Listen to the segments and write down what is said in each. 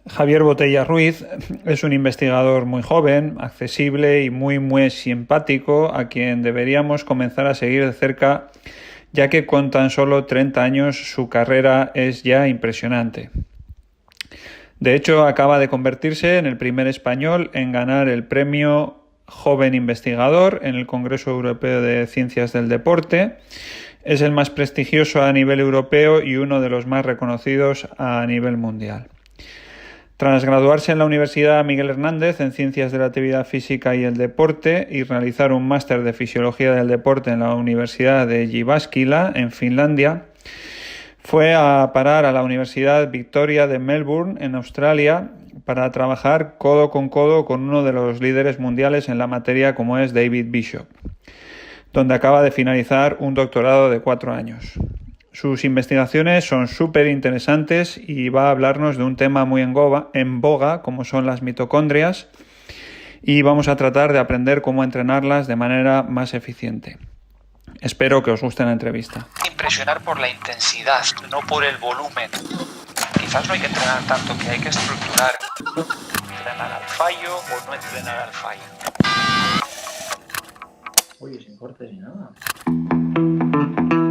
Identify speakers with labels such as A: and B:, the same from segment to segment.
A: Javier Botella Ruiz es un investigador muy joven, accesible y muy simpático, a quien deberíamos comenzar a seguir de cerca, ya que con tan solo 30 años su carrera es ya impresionante. De hecho, acaba de convertirse en el primer español en ganar el premio Joven Investigador en el Congreso Europeo de Ciencias del Deporte. Es el más prestigioso a nivel europeo y uno de los más reconocidos a nivel mundial. Tras graduarse en la Universidad Miguel Hernández en Ciencias de la Actividad Física y el Deporte y realizar un máster de Fisiología del Deporte en la Universidad de Jyväskylä, en Finlandia, fue a parar a la Universidad Victoria de Melbourne, en Australia, para trabajar codo con uno de los líderes mundiales en la materia como es David Bishop, donde acaba de finalizar un doctorado de 4 años. Sus investigaciones son súper interesantes y va a hablarnos de un tema muy en boga, como son las mitocondrias, y vamos a tratar de aprender cómo entrenarlas de manera más eficiente. Espero que os guste la entrevista.
B: Impresionar por la intensidad, no por el volumen. Quizás no hay que entrenar tanto, que hay que estructurar. Entrenar al fallo o no entrenar al fallo.
C: Oye, sin cortes ni nada.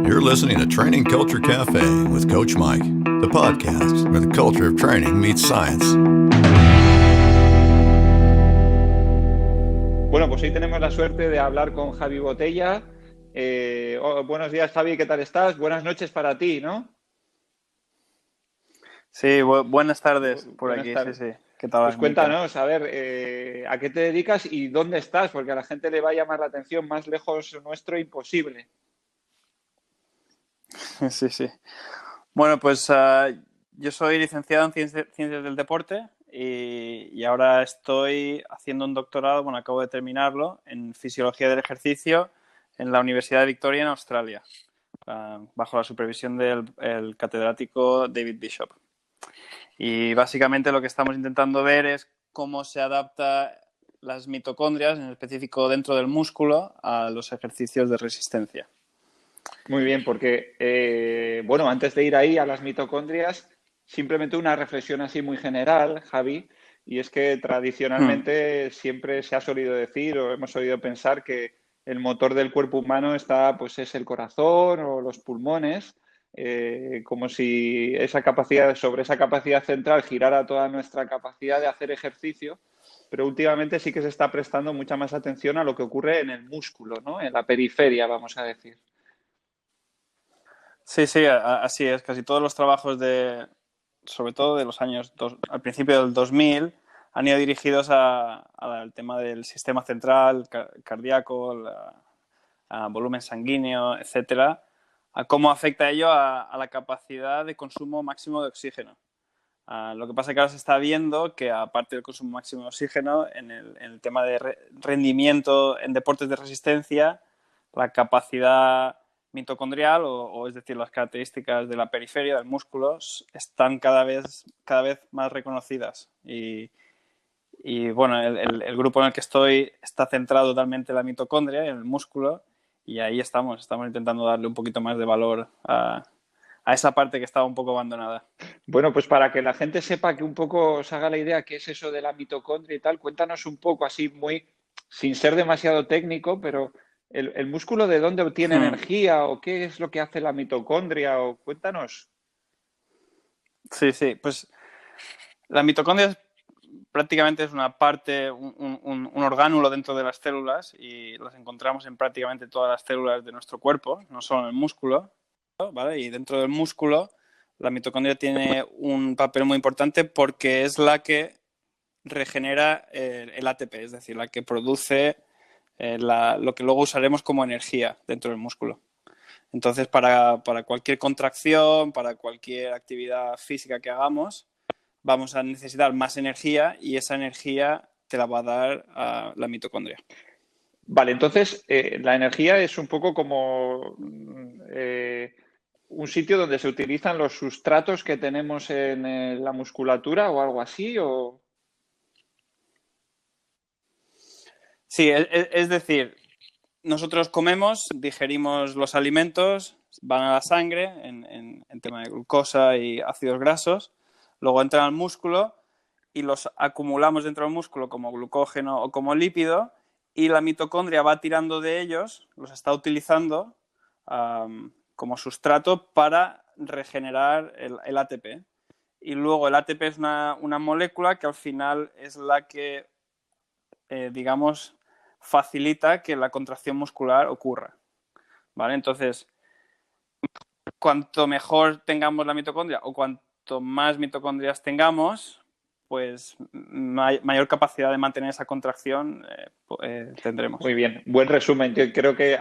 D: You're listening to Training Culture Cafe with Coach Mike, the podcast where the culture of training meets science.
A: Bueno, pues hoy tenemos la suerte de hablar con Javi Botella. Buenos días, Javi, ¿qué tal estás? Buenas noches para ti, ¿no?
E: Sí, buenas tardes por
A: Buenas
E: aquí,
A: tardes.
E: sí. ¿Qué tal?
A: Pues cuéntanos, a ver, ¿a qué te dedicas y dónde estás? Porque a la gente le va a llamar la atención, más lejos nuestro imposible.
E: Sí. Bueno, pues yo soy licenciado en Ciencias del Deporte y ahora estoy haciendo un doctorado, bueno, acabo de terminarlo, en Fisiología del Ejercicio en la Universidad de Victoria en Australia, bajo la supervisión del catedrático David Bishop. Y básicamente lo que estamos intentando ver es cómo se adapta las mitocondrias, en específico dentro del músculo, a los ejercicios de resistencia.
A: Muy bien, porque, bueno, antes de ir ahí a las mitocondrias, simplemente una reflexión así muy general, Javi, y es que tradicionalmente siempre se ha solido decir o hemos oído pensar que el motor del cuerpo humano es el corazón o los pulmones, como si sobre esa capacidad central girara toda nuestra capacidad de hacer ejercicio, pero últimamente sí que se está prestando mucha más atención a lo que ocurre en el músculo, ¿no? En la periferia, vamos a decir.
E: Sí, así es. Casi todos los trabajos sobre todo de los años, al principio del 2000, han ido dirigidos al tema del sistema central, cardíaco, a volumen sanguíneo, etcétera, a cómo afecta ello a la capacidad de consumo máximo de oxígeno. Lo que pasa es que ahora se está viendo que, aparte del consumo máximo de oxígeno, en el tema de rendimiento en deportes de resistencia, la capacidad mitocondrial, o es decir, las características de la periferia del músculo, están cada vez más reconocidas. Y bueno, el grupo en el que estoy está centrado totalmente en la mitocondria, en el músculo, y ahí estamos intentando darle un poquito más de valor a esa parte que estaba un poco abandonada.
A: Bueno, pues para que la gente sepa que un poco se haga la idea qué es eso de la mitocondria y tal, cuéntanos un poco así sin ser demasiado técnico, pero el músculo, ¿de dónde obtiene energía o qué es lo que hace la mitocondria? O cuéntanos.
E: Sí, pues la mitocondria prácticamente es una parte, un orgánulo dentro de las células, y las encontramos en prácticamente todas las células de nuestro cuerpo, no solo en el músculo, ¿vale? Y dentro del músculo la mitocondria tiene un papel muy importante porque es la que regenera el ATP, es decir, la que produce lo que luego usaremos como energía dentro del músculo. Entonces, para cualquier contracción, para cualquier actividad física que hagamos, vamos a necesitar más energía, y esa energía te la va a dar la mitocondria.
A: Vale, entonces la energía es un poco como un sitio donde se utilizan los sustratos que tenemos en la musculatura o algo así, ¿o?
E: Sí, es decir, nosotros comemos, digerimos los alimentos, van a la sangre en tema de glucosa y ácidos grasos, luego entran al músculo y los acumulamos dentro del músculo como glucógeno o como lípido, y la mitocondria va tirando de ellos, los está utilizando como sustrato para regenerar el ATP. Y luego el ATP es una molécula que al final es la que, digamos, facilita que la contracción muscular ocurra, ¿vale? Entonces, cuanto mejor tengamos la mitocondria o cuanto más mitocondrias tengamos, pues mayor capacidad de mantener esa contracción tendremos.
A: Muy bien, buen resumen. Yo creo que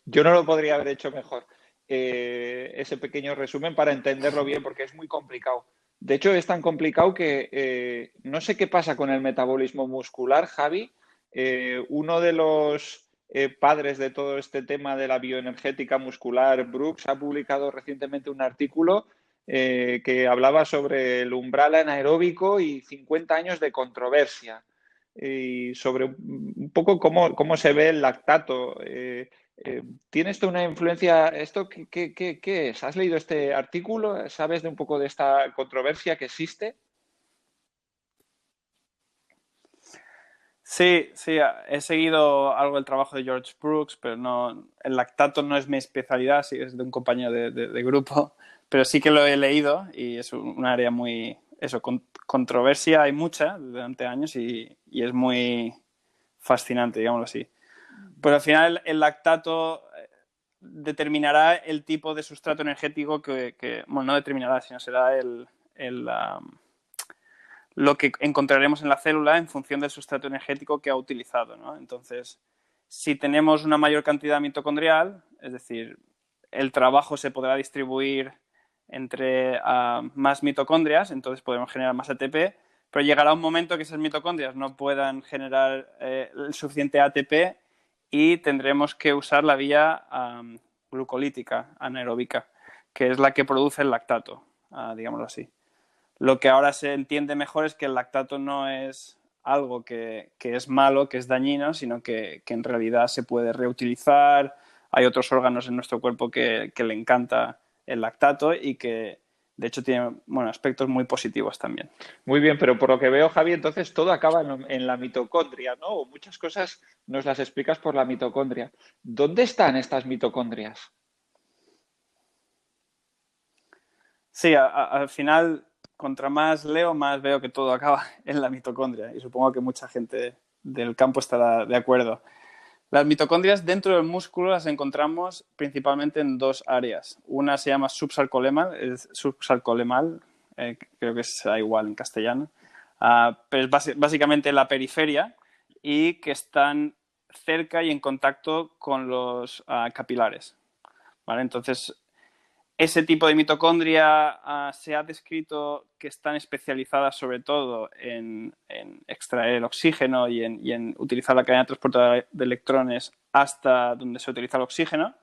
A: yo no lo podría haber hecho mejor. Ese pequeño resumen para entenderlo bien, porque es muy complicado. De hecho, es tan complicado que no sé qué pasa con el metabolismo muscular, Javi. Uno de los padres de todo este tema de la bioenergética muscular, Brooks, ha publicado recientemente un artículo que hablaba sobre el umbral anaeróbico y 50 años de controversia. Y sobre un poco cómo se ve el lactato. ¿Tiene esto una influencia? ¿Esto qué es? ¿Has leído este artículo? ¿Sabes de un poco de esta controversia que existe?
E: Sí, he seguido algo del trabajo de George Brooks, pero no, el lactato no es mi especialidad, sí es de un compañero de grupo, pero sí que lo he leído y es un área muy, controversia hay mucha durante años y es muy fascinante, digámoslo así. Pues al final el lactato determinará el tipo de sustrato energético bueno, no determinará, sino será lo que encontraremos en la célula en función del sustrato energético que ha utilizado, ¿no? Entonces, si tenemos una mayor cantidad mitocondrial, es decir, el trabajo se podrá distribuir entre más mitocondrias, entonces podemos generar más ATP, pero llegará un momento que esas mitocondrias no puedan generar el suficiente ATP y tendremos que usar la vía glucolítica anaeróbica, que es la que produce el lactato, digámoslo así. Lo que ahora se entiende mejor es que el lactato no es algo que es malo, que es dañino, sino que en realidad se puede reutilizar. Hay otros órganos en nuestro cuerpo que le encanta el lactato y que de hecho tiene aspectos muy positivos también.
A: Muy bien, pero por lo que veo, Javi, entonces todo acaba en la mitocondria, ¿no? O muchas cosas nos las explicas por la mitocondria. ¿Dónde están estas mitocondrias?
E: Sí, al final, contra más leo, más veo que todo acaba en la mitocondria y supongo que mucha gente del campo estará de acuerdo. Las mitocondrias dentro del músculo las encontramos principalmente en dos áreas. Una se llama subsarcolemal, creo que será igual en castellano, pero es básicamente la periferia y que están cerca y en contacto con los capilares, ¿vale? Entonces, ese tipo de mitocondria se ha descrito que están especializadas sobre todo en extraer el oxígeno y en utilizar la cadena transportadora de electrones hasta donde se utiliza el oxígeno.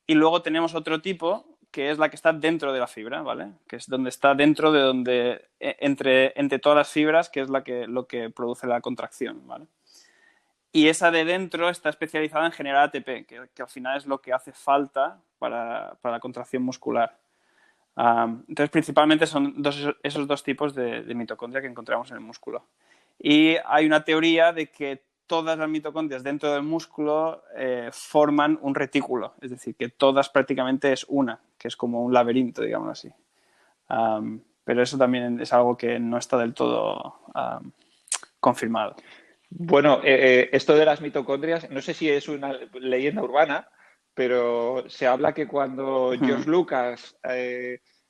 E: Y luego tenemos otro tipo que es la que está dentro de la fibra, ¿vale? Que es donde está dentro de donde, entre todas las fibras, que es lo que produce la contracción, ¿vale? Y esa de dentro está especializada en generar ATP, que al final es lo que hace falta para la contracción muscular. Entonces, principalmente son esos dos tipos de mitocondria que encontramos en el músculo. Y hay una teoría de que todas las mitocondrias dentro del músculo forman un retículo, es decir, que todas prácticamente es una, que es como un laberinto, digamos así. Pero eso también es algo que no está del todo confirmado.
A: Bueno, esto de las mitocondrias, no sé si es una leyenda urbana, pero se habla que cuando George Lucas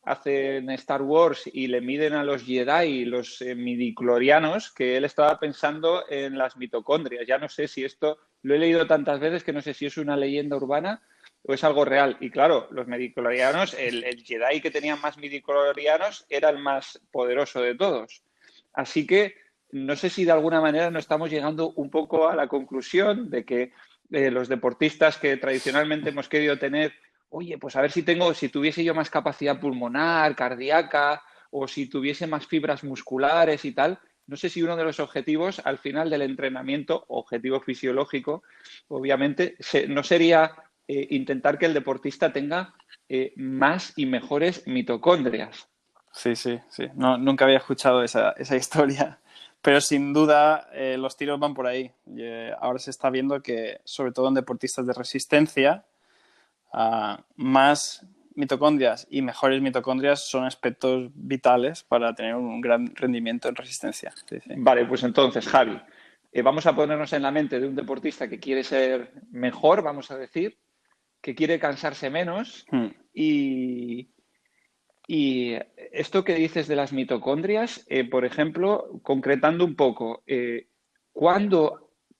A: hace en Star Wars y le miden a los Jedi los midichlorianos, que él estaba pensando en las mitocondrias. Ya no sé si esto, lo he leído tantas veces que no sé si es una leyenda urbana o es algo real. Y claro, los midichlorianos, el Jedi que tenía más midichlorianos era el más poderoso de todos. Así que no sé si de alguna manera no estamos llegando un poco a la conclusión de que los deportistas que tradicionalmente hemos querido tener, oye, pues a ver si tuviese yo más capacidad pulmonar, cardíaca, o si tuviese más fibras musculares y tal. No sé si uno de los objetivos al final del entrenamiento, objetivo fisiológico, obviamente, no sería intentar que el deportista tenga más y mejores mitocondrias.
E: Sí, sí, sí. No, nunca había escuchado esa historia. Pero sin duda los tiros van por ahí. Y, ahora se está viendo que, sobre todo en deportistas de resistencia, más mitocondrias y mejores mitocondrias son aspectos vitales para tener un gran rendimiento en resistencia. Sí, sí.
F: Vale, pues entonces, Javi, vamos a ponernos en la mente de un deportista que quiere ser mejor, vamos a decir, que quiere cansarse menos y, y esto que dices de las mitocondrias, por ejemplo, concretando un poco,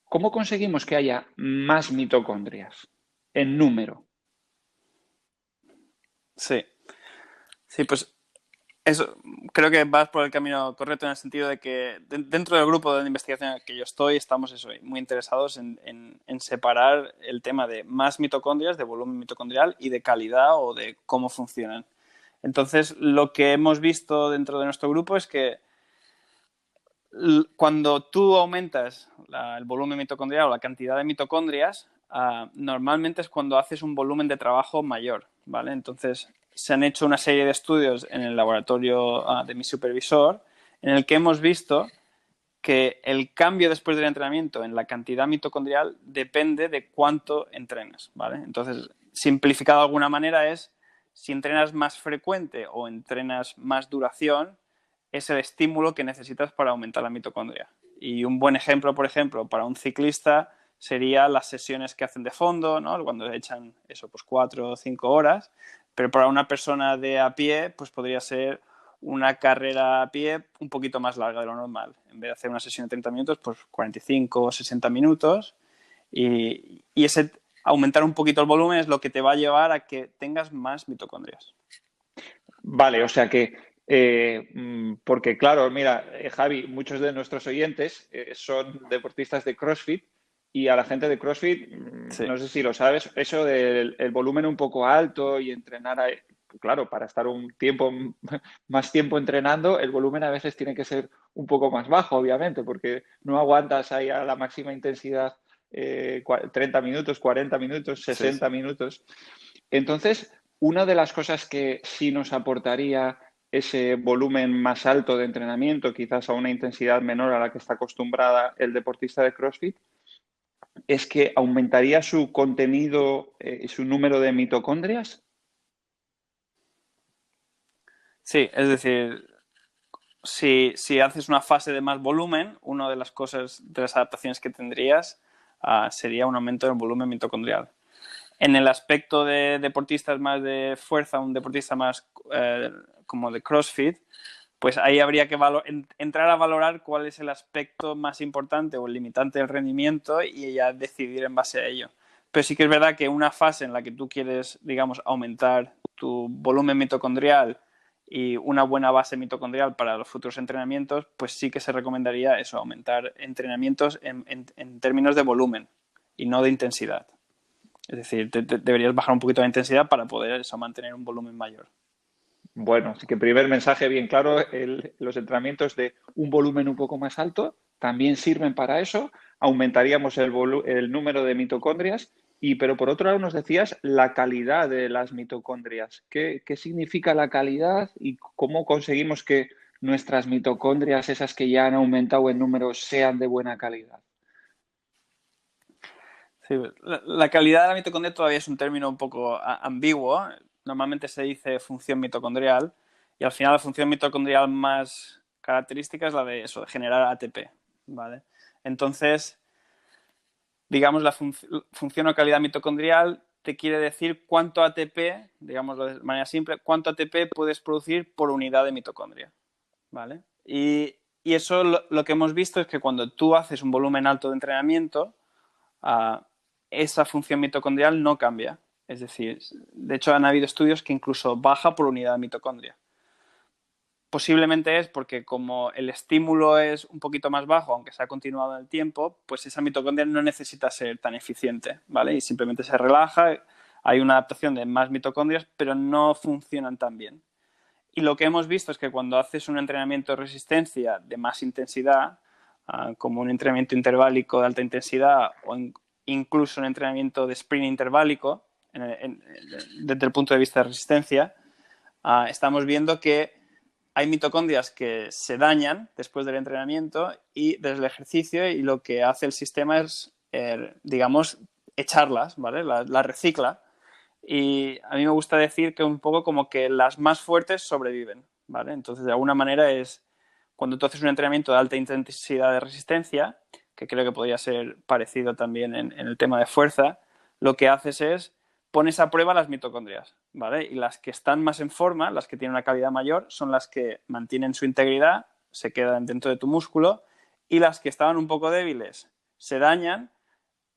F: ¿cómo conseguimos que haya más mitocondrias en número?
E: Sí, sí, pues eso, creo que vas por el camino correcto en el sentido de que dentro del grupo de investigación en el que yo estoy estamos muy interesados en separar el tema de más mitocondrias, de volumen mitocondrial y de calidad o de cómo funcionan. Entonces, lo que hemos visto dentro de nuestro grupo es que cuando tú aumentas el volumen mitocondrial o la cantidad de mitocondrias, normalmente es cuando haces un volumen de trabajo mayor, ¿vale? Entonces, se han hecho una serie de estudios en el laboratorio de mi supervisor en el que hemos visto que el cambio después del entrenamiento en la cantidad mitocondrial depende de cuánto entrenas, ¿vale? Entonces, simplificado de alguna manera es, si entrenas más frecuente o entrenas más duración, es el estímulo que necesitas para aumentar la mitocondria. Y un buen ejemplo, por ejemplo, para un ciclista sería las sesiones que hacen de fondo, ¿no? Cuando echan eso, pues 4 o 5 horas, pero para una persona de a pie, pues podría ser una carrera a pie un poquito más larga de lo normal. En vez de hacer una sesión de 30 minutos, pues 45 o 60 minutos. Y ese aumentar un poquito el volumen es lo que te va a llevar a que tengas más mitocondrias.
F: Vale, o sea que, porque claro, mira, Javi, muchos de nuestros oyentes son deportistas de CrossFit y a la gente de CrossFit,
E: Sí.
F: no sé si lo sabes, eso del el volumen un poco alto y entrenar, claro, para estar un tiempo, más tiempo entrenando, el volumen a veces tiene que ser un poco más bajo, obviamente, porque no aguantas ahí a la máxima intensidad 30 minutos, 40 minutos, 60
E: Sí.
F: minutos. Entonces, una de las cosas que sí nos aportaría ese volumen más alto de entrenamiento, quizás a una intensidad menor a la que está acostumbrada el deportista de CrossFit, es que aumentaría su contenido, su número de mitocondrias.
E: Sí, es decir, si haces una fase de más volumen, una de las cosas, de las adaptaciones que tendrías sería un aumento del volumen mitocondrial. En el aspecto de deportistas más de fuerza, un deportista más como de CrossFit, pues ahí habría que entrar a valorar cuál es el aspecto más importante o el limitante del rendimiento y ya decidir en base a ello. Pero sí que es verdad que una fase en la que tú quieres, digamos, aumentar tu volumen mitocondrial y una buena base mitocondrial para los futuros entrenamientos, pues sí que se recomendaría eso, aumentar entrenamientos en términos de volumen y no de intensidad. Es decir, deberías bajar un poquito la intensidad para poder eso, mantener un volumen mayor.
F: Bueno, así que primer mensaje bien claro, los entrenamientos de un volumen un poco más alto también sirven para eso, aumentaríamos el número de mitocondrias, pero por otro lado nos decías la calidad de las mitocondrias. ¿Qué significa la calidad y cómo conseguimos que nuestras mitocondrias, esas que ya han aumentado en número, sean de buena calidad?
E: Sí, la calidad de la mitocondria todavía es un término un poco ambiguo. Normalmente se dice función mitocondrial y al final la función mitocondrial más característica es la de eso, de generar ATP, ¿vale? Entonces, digamos, la función o calidad mitocondrial te quiere decir cuánto ATP, digámoslo de manera simple, cuánto ATP puedes producir por unidad de mitocondria, ¿vale? Y eso lo que hemos visto es que cuando tú haces un volumen alto de entrenamiento, esa función mitocondrial no cambia. Es decir, de hecho han habido estudios que incluso baja por unidad de mitocondria. Posiblemente es porque como el estímulo es un poquito más bajo, aunque se ha continuado en el tiempo, pues esa mitocondria no necesita ser tan eficiente, ¿vale? Y simplemente se relaja, hay una adaptación de más mitocondrias, pero no funcionan tan bien. Y lo que hemos visto es que cuando haces un entrenamiento de resistencia de más intensidad, como un entrenamiento interválico de alta intensidad o incluso un entrenamiento de sprint interválico, desde el punto de vista de resistencia, estamos viendo que hay mitocondrias que se dañan después del entrenamiento y desde el ejercicio, y lo que hace el sistema es, digamos, echarlas, ¿vale? Las recicla. Y a mí me gusta decir que un poco como que las más fuertes sobreviven, ¿vale? Entonces, de alguna manera es cuando tú haces un entrenamiento de alta intensidad de resistencia, que creo que podría ser parecido también en el tema de fuerza, lo que haces es pones a prueba las mitocondrias, ¿vale? Y las que están más en forma, las que tienen una calidad mayor, son las que mantienen su integridad, se quedan dentro de tu músculo, y las que estaban un poco débiles se dañan,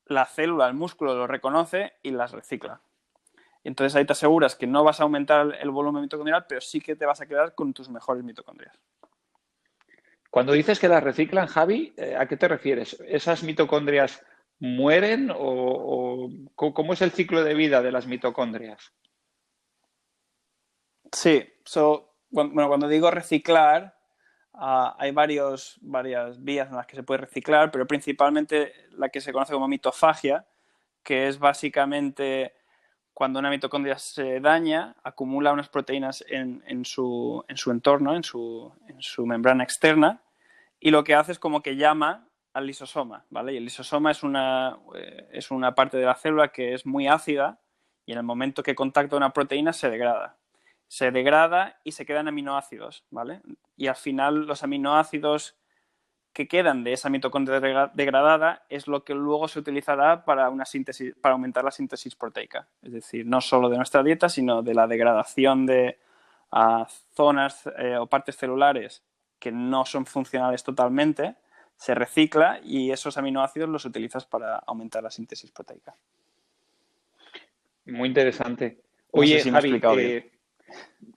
E: la célula, el músculo lo reconoce y las recicla. Y entonces ahí te aseguras que no vas a aumentar el volumen mitocondrial, pero sí que te vas a quedar con tus mejores mitocondrias.
F: Cuando dices que las reciclan, Javi, ¿a qué te refieres? ¿Esas mitocondrias mueren o cómo es el ciclo de vida de las mitocondrias?
E: Sí, cuando digo reciclar, hay varias vías en las que se puede reciclar, pero principalmente la que se conoce como mitofagia, que es básicamente cuando una mitocondria se daña, acumula unas proteínas en su entorno, en su membrana externa, y lo que hace es como que llama al lisosoma, ¿vale? Y el lisosoma es una parte de la célula que es muy ácida y en el momento que contacta una proteína se degrada. Se degrada y se quedan aminoácidos, ¿vale? Y al final los aminoácidos que quedan de esa mitocondria degradada es lo que luego se utilizará para aumentar la síntesis proteica. Es decir, no solo de nuestra dieta, sino de la degradación de zonas o partes celulares que no son funcionales totalmente, se recicla y esos aminoácidos los utilizas para aumentar la síntesis proteica.
F: Muy interesante.
E: No sé
F: Oye,
E: si me he
F: Javi,
E: explicado bien.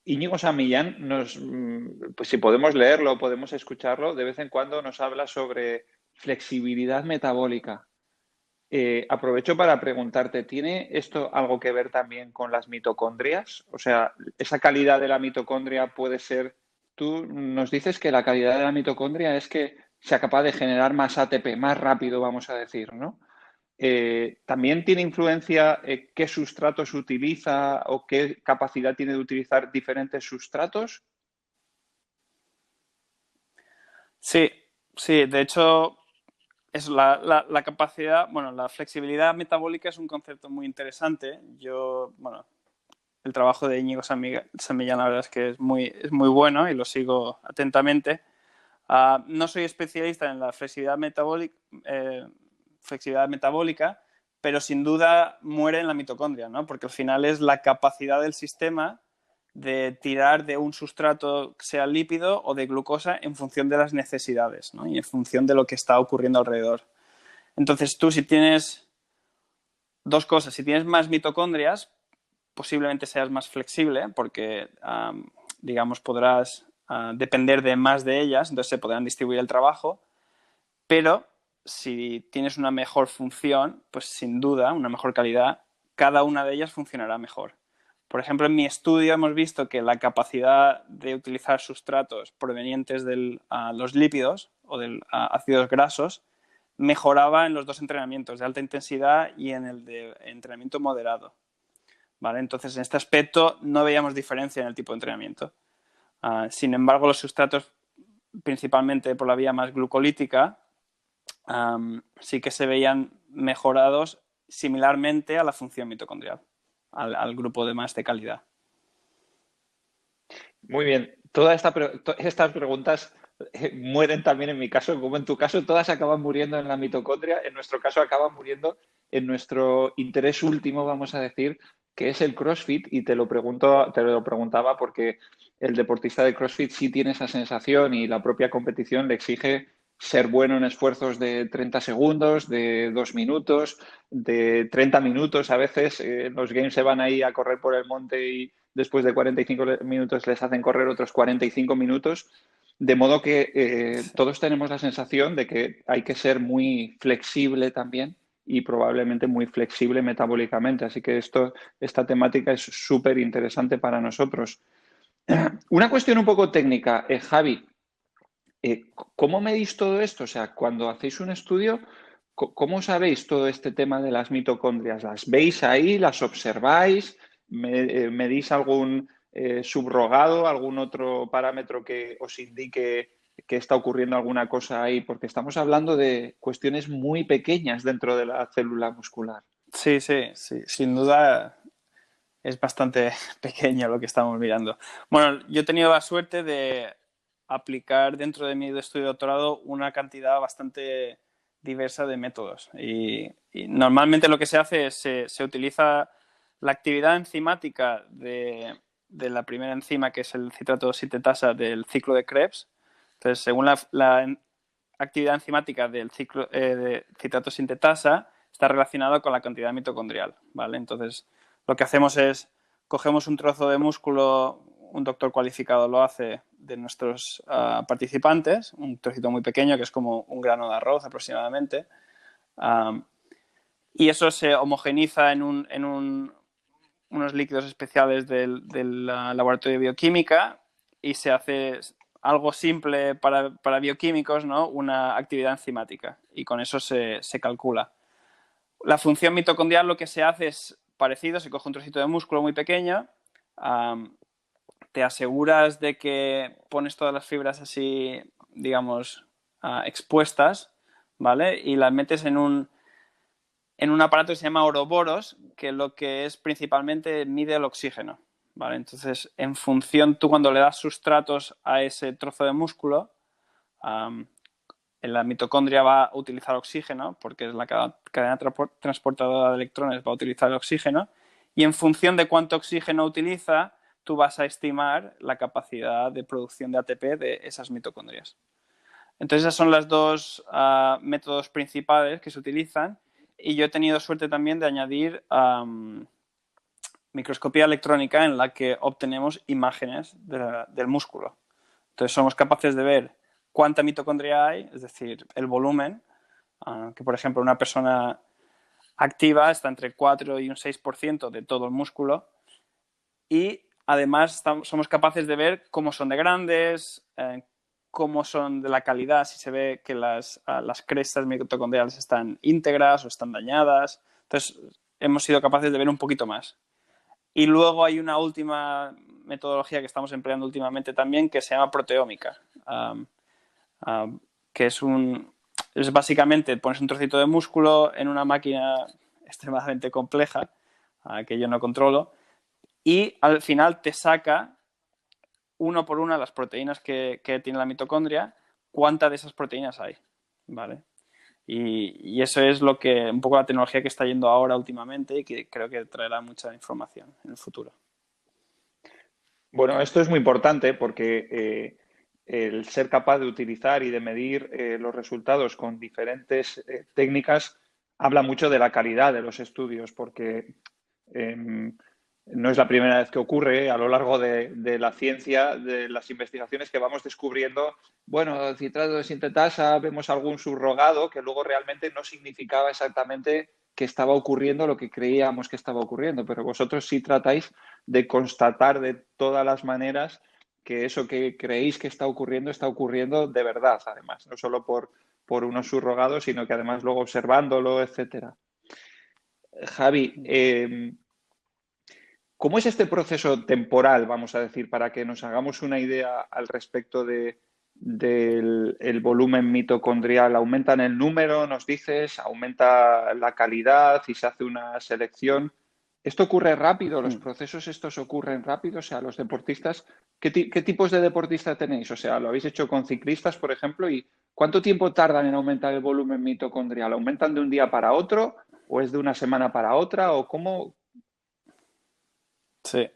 F: Íñigo San Millán, pues si podemos leerlo, podemos escucharlo, de vez en cuando nos habla sobre flexibilidad metabólica. Aprovecho para preguntarte, ¿tiene esto algo que ver también con las mitocondrias? O sea, esa calidad de la mitocondria puede ser, tú nos dices que la calidad de la mitocondria es que sea capaz de generar más ATP, más rápido, vamos a decir, ¿no? ¿También tiene influencia qué sustratos utiliza o qué capacidad tiene de utilizar diferentes sustratos?
E: Sí, de hecho es la capacidad, bueno, la flexibilidad metabólica es un concepto muy interesante. El trabajo de Íñigo San Millán la verdad es que es muy bueno y lo sigo atentamente. No soy especialista en la flexibilidad metabólica, pero sin duda muere en la mitocondria, ¿no? Porque al final es la capacidad del sistema de tirar de un sustrato, sea lípido o de glucosa, en función de las necesidades, ¿no? Y en función de lo que está ocurriendo alrededor. Entonces tú, si tienes dos cosas, si tienes más mitocondrias, posiblemente seas más flexible porque, digamos, podrás depender de más de ellas, entonces se podrán distribuir el trabajo, pero si tienes una mejor función, pues sin duda, una mejor calidad, cada una de ellas funcionará mejor. Por ejemplo, en mi estudio hemos visto que la capacidad de utilizar sustratos provenientes de los lípidos o de ácidos grasos mejoraba en los dos entrenamientos, de alta intensidad y en el de entrenamiento moderado, ¿vale? Entonces, en este aspecto no veíamos diferencia en el tipo de entrenamiento. Sin embargo, los sustratos, principalmente por la vía más glucolítica, sí que se veían mejorados similarmente a la función mitocondrial, al grupo de más de calidad.
F: Muy bien. Todas estas preguntas mueren también en mi caso, como en tu caso, todas acaban muriendo en la mitocondria. En nuestro caso acaban muriendo en nuestro interés último, vamos a decir, que es el CrossFit, y te lo preguntaba porque el deportista de CrossFit sí tiene esa sensación y la propia competición le exige ser bueno en esfuerzos de 30 segundos, de 2 minutos, de 30 minutos. A veces los games se van ahí a correr por el monte y después de 45 minutos les hacen correr otros 45 minutos. De modo que todos tenemos la sensación de que hay que ser muy flexible también y probablemente muy flexible metabólicamente. Así que esta temática es súper interesante para nosotros. Una cuestión un poco técnica, Javi. ¿Cómo medís todo esto? O sea, cuando hacéis un estudio, ¿cómo sabéis todo este tema de las mitocondrias? ¿Las veis ahí? ¿Las observáis? ¿Medís algún subrogado, algún otro parámetro que os indique que está ocurriendo alguna cosa ahí? Porque estamos hablando de cuestiones muy pequeñas dentro de la célula muscular.
E: Sí, sin duda es bastante pequeño lo que estamos mirando. Bueno, yo he tenido la suerte de aplicar dentro de mi estudio de doctorado una cantidad bastante diversa de métodos y normalmente lo que se hace es se utiliza la actividad enzimática de la primera enzima, que es el citrato sintetasa del ciclo de Krebs. Entonces, según la actividad enzimática del ciclo de citrato sintetasa, está relacionado con la cantidad mitocondrial, ¿vale? Entonces, lo que hacemos es cogemos un trozo de músculo, un doctor cualificado lo hace, de nuestros participantes, un trocito muy pequeño que es como un grano de arroz aproximadamente, y eso se homogeniza en unos líquidos especiales del laboratorio de bioquímica y se hace algo simple para bioquímicos, ¿no? Una actividad enzimática, y con eso se calcula. La función mitocondrial, lo que se hace es parecido, se coge un trocito de músculo muy pequeño, te aseguras de que pones todas las fibras así, digamos, expuestas, ¿vale? Y las metes en un aparato que se llama Ouroboros, que lo que es principalmente mide el oxígeno, ¿vale? Entonces, en función, tú cuando le das sustratos a ese trozo de músculo, la mitocondria va a utilizar oxígeno, porque es la cadena transportadora de electrones, va a utilizar el oxígeno, y en función de cuánto oxígeno utiliza, tú vas a estimar la capacidad de producción de ATP de esas mitocondrias. Entonces, esos son los dos métodos principales que se utilizan, y yo he tenido suerte también de añadir microscopía electrónica, en la que obtenemos imágenes del músculo. Entonces, somos capaces de ver cuánta mitocondria hay, es decir, el volumen, que por ejemplo una persona activa está entre 4 y un 6% de todo el músculo, y además somos capaces de ver cómo son de grandes, cómo son de la calidad, si se ve que las crestas mitocondriales están íntegras o están dañadas. Entonces, hemos sido capaces de ver un poquito más. Y luego hay una última metodología que estamos empleando últimamente también, que se llama proteómica, que es básicamente pones un trocito de músculo en una máquina extremadamente compleja, que yo no controlo, y al final te saca uno por una las proteínas que tiene la mitocondria, cuántas de esas proteínas hay, ¿vale? Y eso es un poco la tecnología que está yendo ahora últimamente, y que creo que traerá mucha información en el futuro.
F: Bueno, esto es muy importante porque el ser capaz de utilizar y de medir los resultados con diferentes técnicas habla mucho de la calidad de los estudios, porque no es la primera vez que ocurre a lo largo de la ciencia, de las investigaciones, que vamos descubriendo, bueno, citrato de sintetasa, vemos algún subrogado que luego realmente no significaba exactamente que estaba ocurriendo lo que creíamos que estaba ocurriendo, pero vosotros sí tratáis de constatar de todas las maneras que eso que creéis que está ocurriendo de verdad, además, no solo por unos subrogados, sino que además luego observándolo, etcétera. Javi, ¿cómo es este proceso temporal, vamos a decir, para que nos hagamos una idea al respecto del volumen mitocondrial? ¿Aumenta en el número, nos dices? ¿Aumenta la calidad y se hace una selección? ¿Esto ocurre rápido? ¿Los procesos estos ocurren rápido? O sea, los deportistas, ¿qué tipos de deportistas tenéis? O sea, ¿lo habéis hecho con ciclistas, por ejemplo? ¿Y cuánto tiempo tardan en aumentar el volumen mitocondrial? ¿Aumentan de un día para otro? ¿O es de una semana para otra? ¿O cómo?
E: Sí,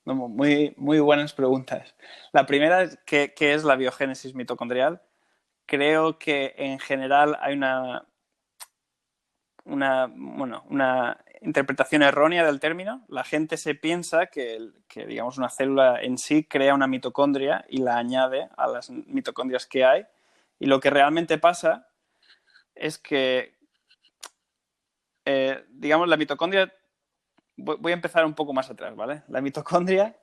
E: muy, muy buenas preguntas. La primera es ¿qué es la biogénesis mitocondrial? Creo que en general hay una interpretación errónea del término. La gente se piensa que digamos, una célula en sí crea una mitocondria y la añade a las mitocondrias que hay. Y lo que realmente pasa es que, digamos, la mitocondria... Voy a empezar un poco más atrás, ¿vale? La mitocondria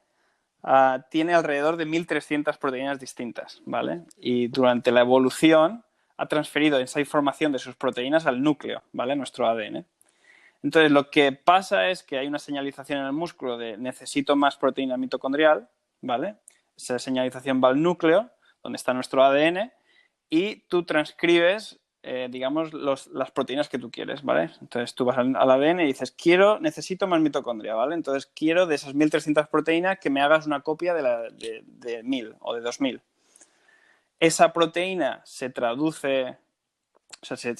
E: tiene alrededor de 1.300 proteínas distintas, ¿vale? Y durante la evolución ha transferido esa información de sus proteínas al núcleo, ¿vale? Nuestro ADN. Entonces, lo que pasa es que hay una señalización en el músculo de necesito más proteína mitocondrial, ¿vale? Esa señalización va al núcleo, donde está nuestro ADN, y tú transcribes, digamos, las proteínas que tú quieres, ¿vale? Entonces, tú vas al ADN y dices, necesito más mitocondria, ¿vale? Entonces, quiero de esas 1.300 proteínas que me hagas una copia de 1.000 o de 2.000. Esa proteína se traduce, o sea,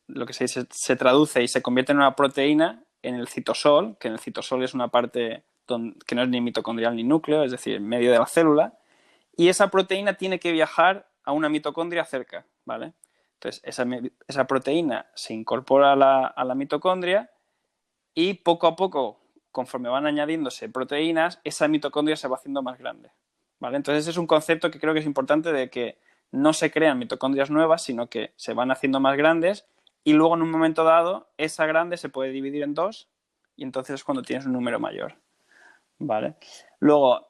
E: lo que se traduce y se convierte en una proteína en el citosol, que en el citosol es una parte que no es ni mitocondrial ni núcleo, es decir, en medio de la célula, y esa proteína tiene que viajar a una mitocondria cerca, ¿vale? Entonces, esa proteína se incorpora a la mitocondria y poco a poco, conforme van añadiéndose proteínas, esa mitocondria se va haciendo más grande, ¿vale? Entonces, ese es un concepto que creo que es importante, de que no se crean mitocondrias nuevas, sino que se van haciendo más grandes y luego en un momento dado esa grande se puede dividir en dos y entonces es cuando tienes un número mayor, ¿vale? Luego,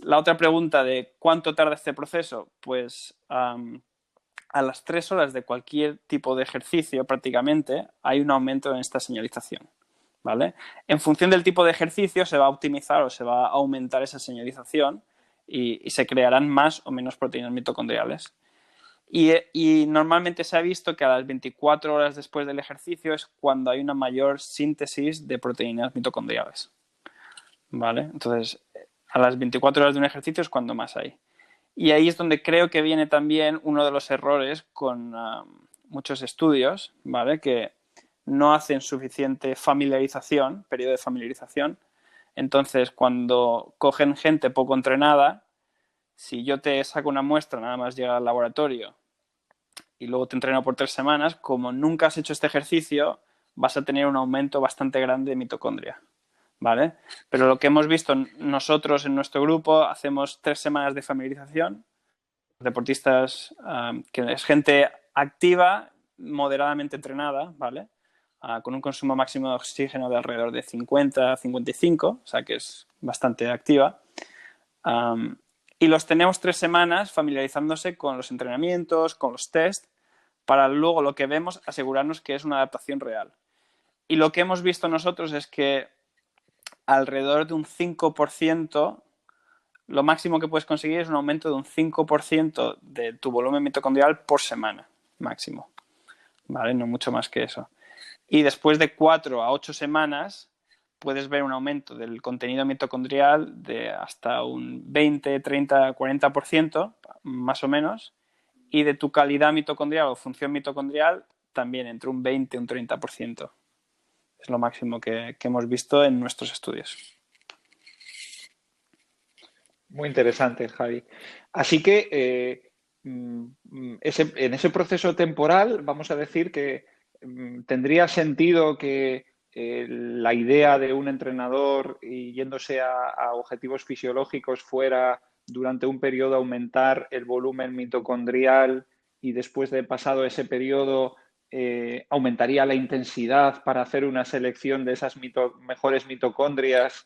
E: la otra pregunta de ¿cuánto tarda este proceso? Pues a las 3 horas de cualquier tipo de ejercicio prácticamente hay un aumento en esta señalización, ¿vale? En función del tipo de ejercicio se va a optimizar o se va a aumentar esa señalización y se crearán más o menos proteínas mitocondriales. Y normalmente se ha visto que a las 24 horas después del ejercicio es cuando hay una mayor síntesis de proteínas mitocondriales, ¿vale? Entonces, a las 24 horas de un ejercicio es cuando más hay. Y ahí es donde creo que viene también uno de los errores con muchos estudios, ¿vale? Que no hacen suficiente familiarización, periodo de familiarización. Entonces, cuando cogen gente poco entrenada, si yo te saco una muestra, nada más llegar al laboratorio y luego te entreno por 3 semanas, como nunca has hecho este ejercicio, vas a tener un aumento bastante grande de mitocondria, ¿vale? Pero lo que hemos visto nosotros en nuestro grupo, hacemos 3 semanas de familiarización, deportistas, que es gente activa, moderadamente entrenada, ¿vale? Con un consumo máximo de oxígeno de alrededor de 50 a 55, o sea que es bastante activa. Y los tenemos 3 semanas familiarizándose con los entrenamientos, con los test, para luego lo que vemos asegurarnos que es una adaptación real. Y lo que hemos visto nosotros es que alrededor de un 5%, lo máximo que puedes conseguir es un aumento de un 5% de tu volumen mitocondrial por semana, máximo, ¿vale? No mucho más que eso. Y después de 4 a 8 semanas puedes ver un aumento del contenido mitocondrial de hasta un 20, 30, 40%, más o menos, y de tu calidad mitocondrial o función mitocondrial también entre un 20 y un 30%. Es lo máximo que hemos visto en nuestros estudios.
F: Muy interesante, Javi. Así que en ese proceso temporal, vamos a decir que tendría sentido que la idea de un entrenador y yéndose a objetivos fisiológicos fuera durante un periodo aumentar el volumen mitocondrial y después de pasado ese periodo aumentaría la intensidad para hacer una selección de esas mejores mitocondrias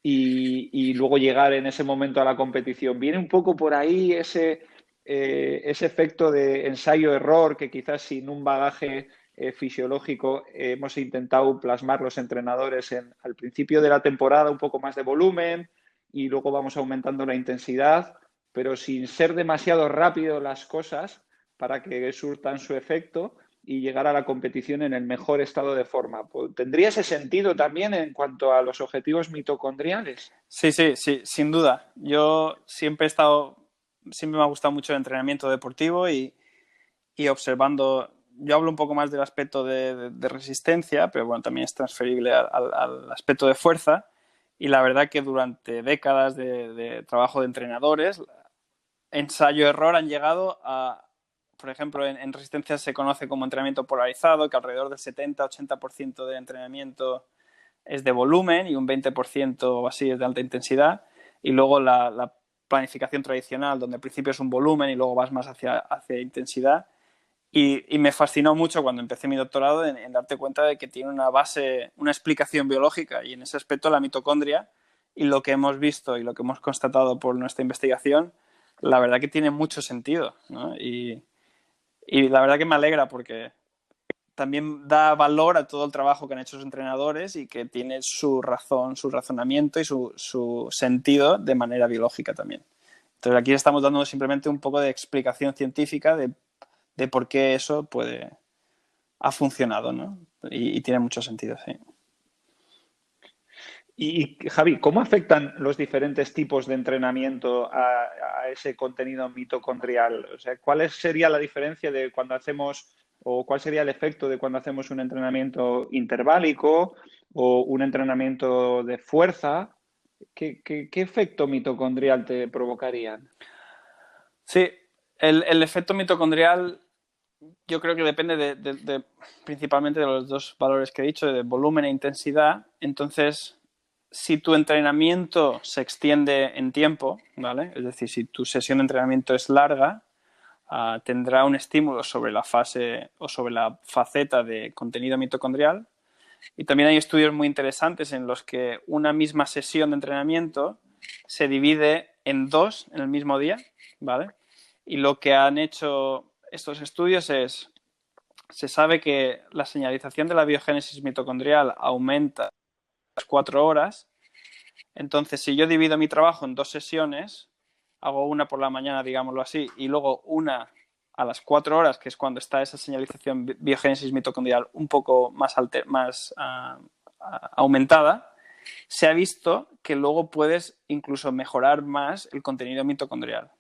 F: y luego llegar en ese momento a la competición. ¿Viene un poco por ahí ese efecto de ensayo-error que quizás sin un bagaje fisiológico hemos intentado plasmar los entrenadores al principio de la temporada un poco más de volumen y luego vamos aumentando la intensidad, pero sin ser demasiado rápido las cosas para que surtan su efecto y llegar a la competición en el mejor estado de forma? ¿Tendría ese sentido también en cuanto a los objetivos mitocondriales?
E: Sí, sin duda. Yo siempre me ha gustado mucho el entrenamiento deportivo y observando, yo hablo un poco más del aspecto de resistencia, pero bueno, también es transferible al aspecto de fuerza, y la verdad que durante décadas de trabajo de entrenadores, ensayo-error han llegado a, por ejemplo, en resistencia se conoce como entrenamiento polarizado, que alrededor del 70-80% del entrenamiento es de volumen y un 20% o así es de alta intensidad, y luego la planificación tradicional, donde al principio es un volumen y luego vas más hacia intensidad. Y me fascinó mucho cuando empecé mi doctorado en darte cuenta de que tiene una base, una explicación biológica, y en ese aspecto la mitocondria y lo que hemos visto y lo que hemos constatado por nuestra investigación, la verdad que tiene mucho sentido, ¿no? Y la verdad que me alegra porque también da valor a todo el trabajo que han hecho los entrenadores y que tiene su razón, su razonamiento y su sentido de manera biológica también. Entonces aquí estamos dando simplemente un poco de explicación científica de por qué eso ha funcionado, ¿no? Y tiene mucho sentido, sí.
F: Y Javi, ¿cómo afectan los diferentes tipos de entrenamiento a ese contenido mitocondrial? O sea, ¿cuál sería la diferencia de cuando hacemos, o cuál sería el efecto de cuando hacemos un entrenamiento interválico o un entrenamiento de fuerza? ¿Qué efecto mitocondrial te provocarían?
E: Sí, el efecto mitocondrial yo creo que depende principalmente de los dos valores que he dicho, de volumen e intensidad. Entonces, si tu entrenamiento se extiende en tiempo, ¿vale? Es decir, si tu sesión de entrenamiento es larga, tendrá un estímulo sobre la fase o sobre la faceta de contenido mitocondrial. Y también hay estudios muy interesantes en los que una misma sesión de entrenamiento se divide en dos en el mismo día, ¿vale? Y lo que han hecho estos estudios se sabe que la señalización de la biogénesis mitocondrial aumenta a las 4 horas. Entonces, si yo divido mi trabajo en 2 sesiones, hago una por la mañana, digámoslo así, y luego una a las 4 horas, que es cuando está esa señalización biogénesis mitocondrial un poco más aumentada, se ha visto que luego puedes incluso mejorar más el contenido mitocondrial.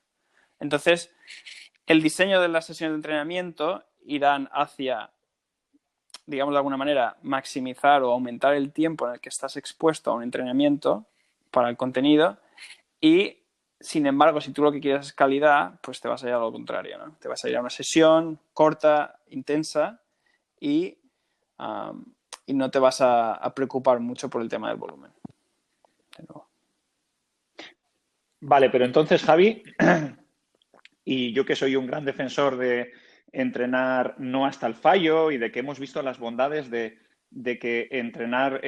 E: Entonces, el diseño de las sesiones de entrenamiento irán hacia, digamos de alguna manera, maximizar o aumentar el tiempo en el que estás expuesto a un entrenamiento para el contenido y, sin embargo, si tú lo que quieres es calidad, pues te vas a ir a lo contrario, ¿no? Te vas a ir a una sesión corta, intensa y no te vas a preocupar mucho por el tema del volumen. De nuevo.
F: Vale, pero entonces, Javi, y yo que soy un gran defensor de entrenar no hasta el fallo y de que hemos visto las bondades de que entrenar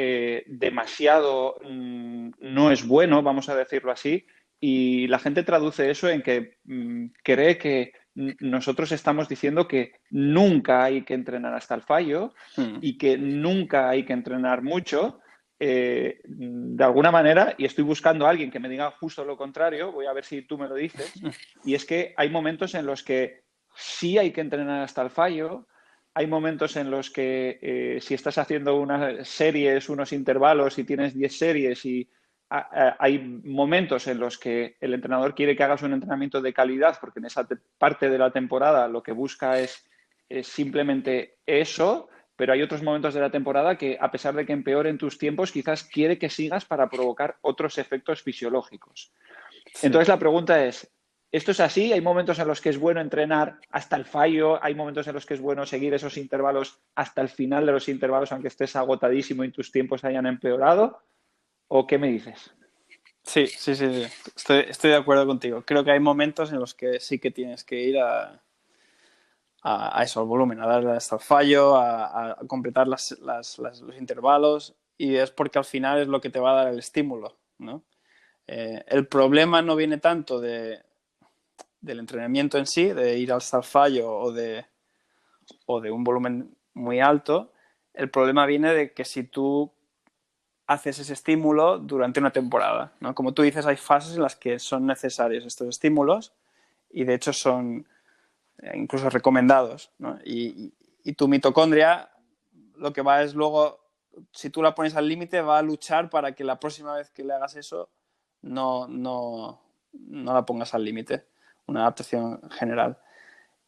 F: demasiado no es bueno, vamos a decirlo así, y la gente traduce eso en que cree que nosotros estamos diciendo que nunca hay que entrenar hasta el fallo y que nunca hay que entrenar mucho. De alguna manera, y estoy buscando a alguien que me diga justo lo contrario, voy a ver si tú me lo dices, y es que hay momentos en los que sí hay que entrenar hasta el fallo, hay momentos en los que si estás haciendo unas series, unos intervalos y tienes 10 series y hay momentos en los que el entrenador quiere que hagas un entrenamiento de calidad porque en esa parte de la temporada lo que busca es simplemente eso. Pero hay otros momentos de la temporada que, a pesar de que empeoren tus tiempos, quizás quiere que sigas para provocar otros efectos fisiológicos. Sí. Entonces la pregunta es, ¿esto es así? ¿Hay momentos en los que es bueno entrenar hasta el fallo? ¿Hay momentos en los que es bueno seguir esos intervalos hasta el final de los intervalos, aunque estés agotadísimo y tus tiempos hayan empeorado? ¿O qué me dices?
E: Sí. Estoy de acuerdo contigo. Creo que hay momentos en los que sí que tienes que ir a eso, al volumen, a darle hasta el fallo, a completar los intervalos, y es porque al final es lo que te va a dar el estímulo, ¿no? El problema no viene tanto del entrenamiento en sí, de ir hasta el fallo o de un volumen muy alto. El problema viene de que si tú haces ese estímulo durante una temporada, ¿no? Como tú dices, hay fases en las que son necesarios estos estímulos y de hecho son incluso recomendados, ¿no? Y tu mitocondria lo que va es luego, si tú la pones al límite, va a luchar para que la próxima vez que le hagas eso no la pongas al límite, una adaptación general.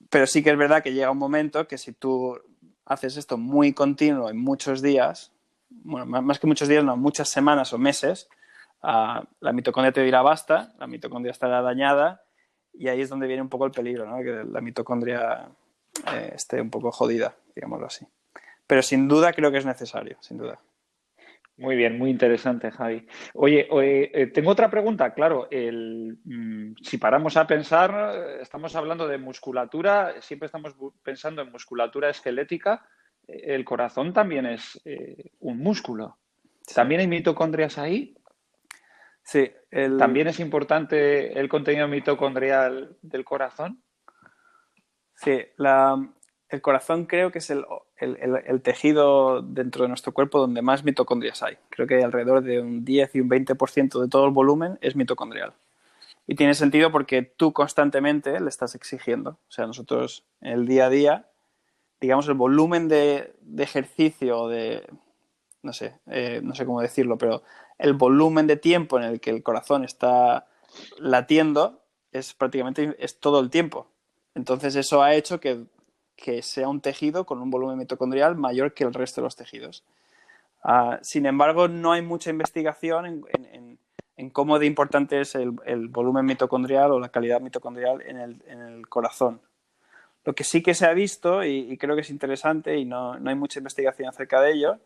E: Pero sí que es verdad que llega un momento que si tú haces esto muy continuo en muchos días, bueno, más que muchos días, no, muchas semanas o meses, la mitocondria te dirá basta, la mitocondria estará dañada. Y ahí es donde viene un poco el peligro, ¿no? Que la mitocondria esté un poco jodida, digámoslo así. Pero sin duda creo que es necesario, sin duda.
F: Muy bien, muy interesante, Javi. Oye, tengo otra pregunta. Claro, si paramos a pensar, estamos hablando de musculatura, siempre estamos pensando en musculatura esquelética. El corazón también es un músculo. Sí. ¿También hay mitocondrias ahí?
E: Sí.
F: ¿También es importante el contenido mitocondrial del corazón?
E: Sí. el corazón creo que es el tejido dentro de nuestro cuerpo donde más mitocondrias hay. Creo que alrededor de un 10 y un 20% de todo el volumen es mitocondrial. Y tiene sentido porque tú constantemente le estás exigiendo. O sea, nosotros en el día a día, digamos, el volumen de ejercicio, no sé cómo decirlo, pero el volumen de tiempo en el que el corazón está latiendo es prácticamente todo el tiempo. Entonces eso ha hecho que sea un tejido con un volumen mitocondrial mayor que el resto de los tejidos. Sin embargo, no hay mucha investigación en cómo de importante es el volumen mitocondrial o la calidad mitocondrial en el corazón. Lo que sí que se ha visto, y creo que es interesante y no hay mucha investigación acerca de ello,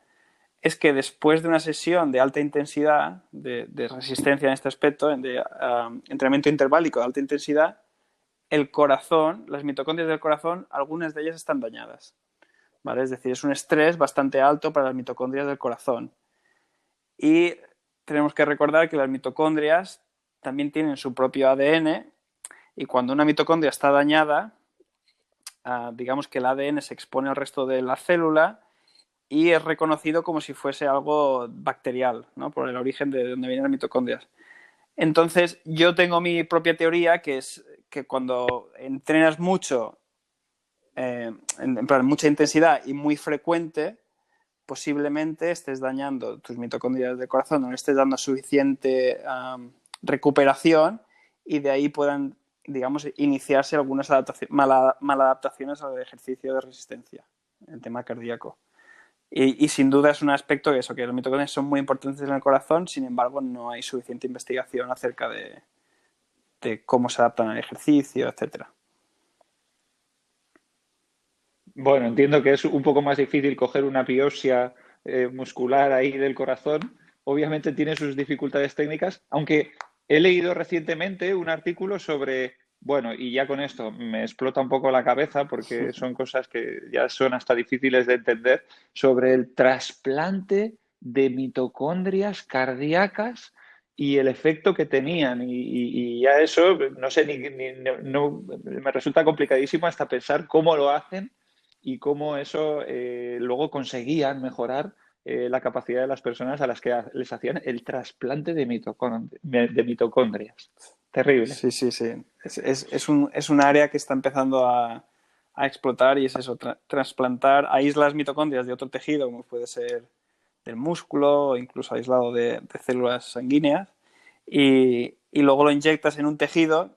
E: es que después de una sesión de alta intensidad, de resistencia en este aspecto, de entrenamiento interválico de alta intensidad, el corazón, las mitocondrias del corazón, algunas de ellas están dañadas, ¿vale? Es decir, es un estrés bastante alto para las mitocondrias del corazón. Y tenemos que recordar que las mitocondrias también tienen su propio ADN y cuando una mitocondria está dañada, digamos que el ADN se expone al resto de la célula y es reconocido como si fuese algo bacterial, ¿no? Por el origen de donde vienen las mitocondrias. Entonces, yo tengo mi propia teoría, que es que cuando entrenas mucho, en plan, mucha intensidad y muy frecuente, posiblemente estés dañando tus mitocondrias del corazón, no le estés dando suficiente recuperación y de ahí puedan, digamos, iniciarse algunas maladaptaciones al ejercicio de resistencia, el tema cardíaco. Y sin duda es un aspecto que los mitocondrias son muy importantes en el corazón, sin embargo no hay suficiente investigación acerca de cómo se adaptan al ejercicio, etcétera.
F: Bueno, entiendo que es un poco más difícil coger una biopsia muscular ahí del corazón. Obviamente tiene sus dificultades técnicas, aunque he leído recientemente un artículo sobre, bueno, y ya con esto me explota un poco la cabeza porque son cosas que ya son hasta difíciles de entender, sobre el trasplante de mitocondrias cardíacas y el efecto que tenían. Y ya eso, no sé, no, me resulta complicadísimo hasta pensar cómo lo hacen y cómo eso luego conseguían mejorar la capacidad de las personas a las que les hacían el trasplante de mitocondrias. Terrible.
E: Sí. Es un área que está empezando a explotar y es eso, trasplantar, aíslas mitocondrias de otro tejido, como puede ser del músculo o incluso aislado de células sanguíneas, y luego lo inyectas en un tejido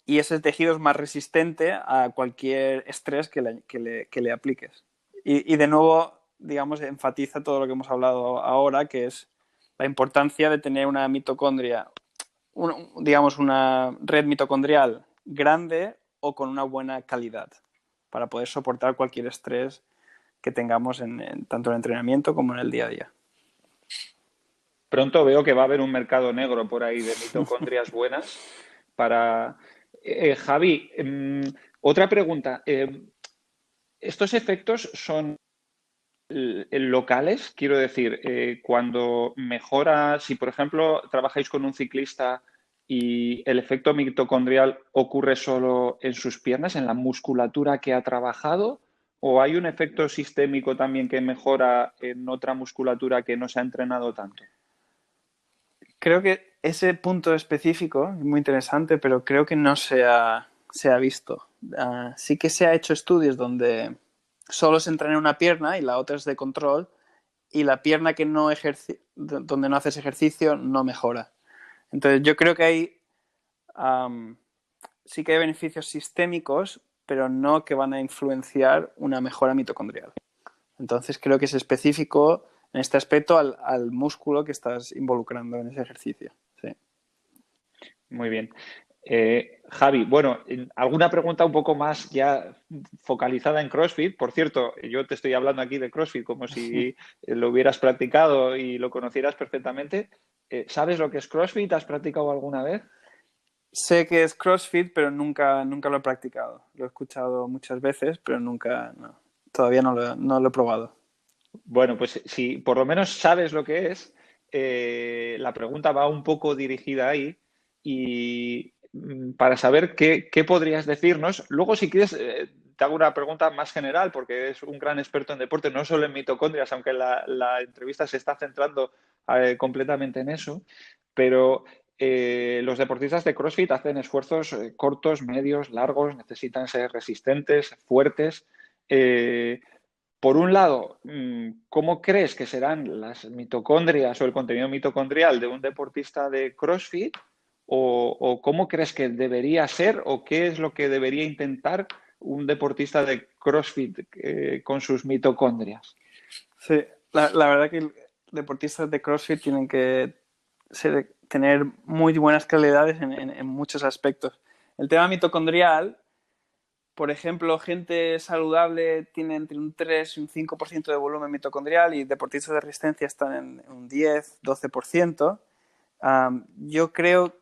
E: y ese tejido es más resistente a cualquier estrés que le apliques. Y de nuevo, digamos, enfatiza todo lo que hemos hablado ahora, que es la importancia de tener una mitocondria, digamos, una red mitocondrial grande o con una buena calidad para poder soportar cualquier estrés que tengamos tanto en el entrenamiento como en el día a día.
F: Pronto veo que va a haber un mercado negro por ahí de mitocondrias buenas para... Javi, otra pregunta. ¿Estos efectos son locales? Quiero decir, cuando mejora, si por ejemplo trabajáis con un ciclista y el efecto mitocondrial ocurre solo en sus piernas, en la musculatura que ha trabajado, ¿o hay un efecto sistémico también que mejora en otra musculatura que no se ha entrenado tanto?
E: Creo que ese punto específico es muy interesante, pero creo que no se ha visto. Sí que se ha hecho estudios donde solo se entrena una pierna y la otra es de control, y la pierna que donde no haces ejercicio no mejora. Entonces yo creo que sí que hay beneficios sistémicos, pero no que van a influenciar una mejora mitocondrial. Entonces creo que es específico en este aspecto al músculo que estás involucrando en ese ejercicio. Sí.
F: Muy bien. Javi, bueno, alguna pregunta un poco más ya focalizada en CrossFit. Por cierto, yo te estoy hablando aquí de CrossFit como si lo hubieras practicado y lo conocieras perfectamente. ¿Sabes lo que es CrossFit? ¿Has practicado alguna vez?
E: Sé que es CrossFit, pero nunca lo he practicado. Lo he escuchado muchas veces, pero todavía no lo he probado.
F: Bueno, pues si por lo menos sabes lo que es, la pregunta va un poco dirigida ahí y para saber qué podrías decirnos. Luego, si quieres, te hago una pregunta más general, porque es un gran experto en deporte, no solo en mitocondrias, aunque la entrevista se está centrando completamente en eso, pero los deportistas de CrossFit hacen esfuerzos cortos, medios, largos, necesitan ser resistentes, fuertes. Por un lado, ¿cómo crees que serán las mitocondrias o el contenido mitocondrial de un deportista de CrossFit? ¿O cómo crees que debería ser o qué es lo que debería intentar un deportista de CrossFit con sus mitocondrias?
E: Sí, la verdad que deportistas de CrossFit tienen que tener muy buenas calidades en muchos aspectos. El tema mitocondrial, por ejemplo, gente saludable tiene entre un 3 y un 5% de volumen mitocondrial y deportistas de resistencia están en un 10, 12%. Yo creo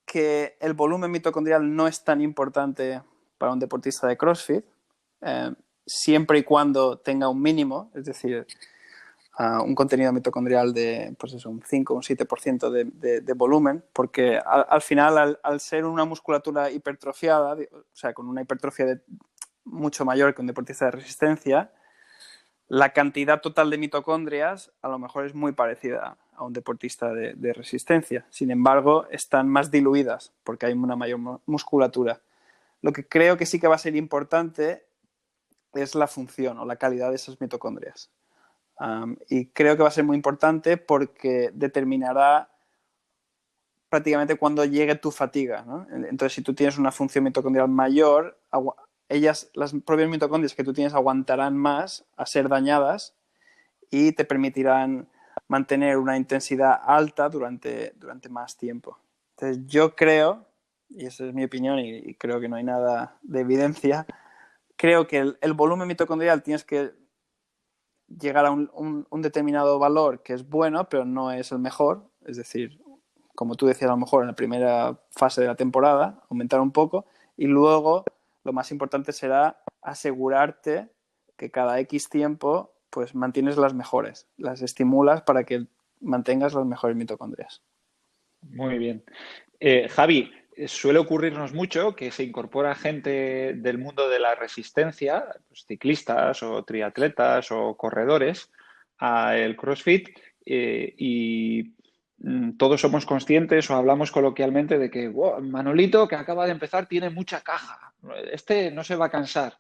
E: que el volumen mitocondrial no es tan importante para un deportista de CrossFit, siempre y cuando tenga un mínimo, es decir, un contenido mitocondrial de pues eso, un 5 o un 7% de volumen, porque al final, al ser una musculatura hipertrofiada, o sea, con una hipertrofia mucho mayor que un deportista de resistencia, la cantidad total de mitocondrias a lo mejor es muy parecida a un deportista de resistencia. Sin embargo, están más diluidas porque hay una mayor musculatura. Lo que creo que sí que va a ser importante es la función o la calidad de esas mitocondrias. Y creo que va a ser muy importante porque determinará prácticamente cuándo llegue tu fatiga, ¿no? Entonces, si tú tienes una función mitocondrial mayor, las propias mitocondrias que tú tienes aguantarán más a ser dañadas y te permitirán mantener una intensidad alta durante más tiempo. Entonces, yo creo, y esa es mi opinión y creo que no hay nada de evidencia, creo que el volumen mitocondrial tienes que llegar a un determinado valor que es bueno, pero no es el mejor. Es decir, como tú decías, a lo mejor en la primera fase de la temporada, aumentar un poco, y luego lo más importante será asegurarte que cada X tiempo pues mantienes las mejores, las estimulas para que mantengas las mejores mitocondrias.
F: Muy bien. Javi, suele ocurrirnos mucho que se incorpora gente del mundo de la resistencia, pues, ciclistas o triatletas o corredores, al CrossFit y todos somos conscientes o hablamos coloquialmente de que wow, Manolito, que acaba de empezar, tiene mucha caja. Este no se va a cansar.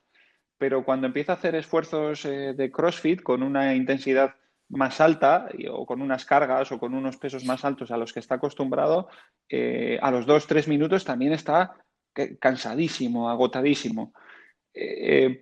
F: Pero cuando empieza a hacer esfuerzos de CrossFit con una intensidad más alta o con unas cargas o con unos pesos más altos a los que está acostumbrado, a los 2-3 minutos también está cansadísimo, agotadísimo.